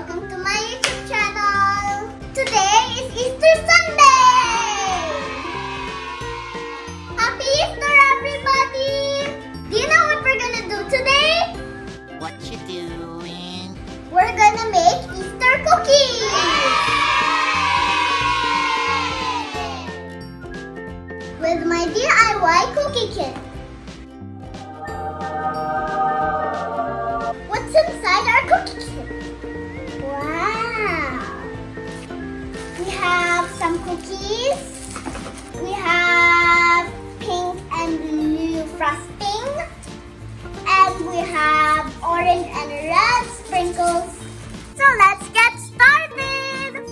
welcome to my YouTube channel. Today is Easter Sunday. Happy Easter, everybody. Do you know what we're gonna do today? What you doing? We're gonna make Easter cookies. With my DIY cookie kit. What's inside our cookie kit? Wow! We have some cookies. We have pink and blue frosting. And we have orange and red sprinkles. So let's get started!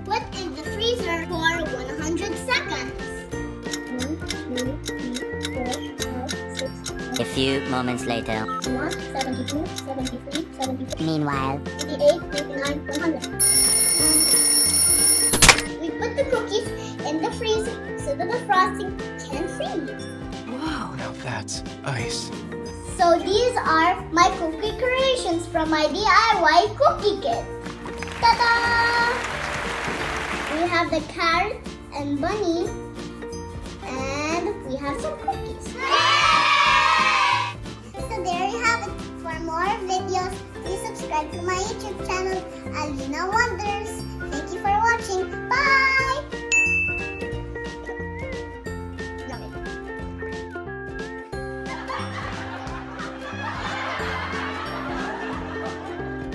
Put in the freezer for 100 seconds. 1, 2, 3, 4, 5, 6, A few moments later. 71, 72, 73, 74, Meanwhile, 88, 89, 100. We put the cookies in the freezer so that the frosting can freeze. Wow, now that's ice. So these are my cookie creations from my DIY cookie kit. Ta-da! We have the carrot and bunny, and we have some cookies. So there you have it. For more videos, please subscribe to my YouTube channel, Aleena Wonders. Thank you for watching. Bye!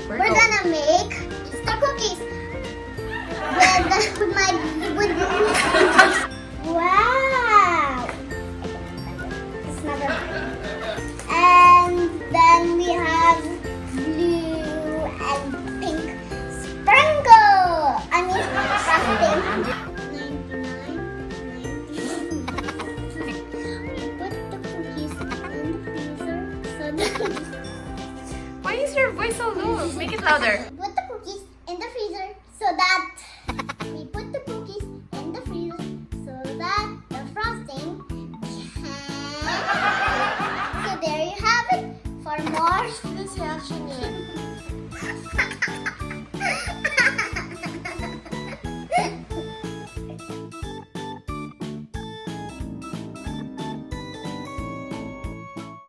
We're gonna make Easter cookies with wow. It's not a, and then we have blue and pink sprinkle. I mean frosting. 99, 90. We put the cookies in the freezer so that. Why is your voice so low? Make it louder. Put the cookies in the freezer so that we put the cookies in the freezer so that the frosting can. So there you have it. For more This reaction yun.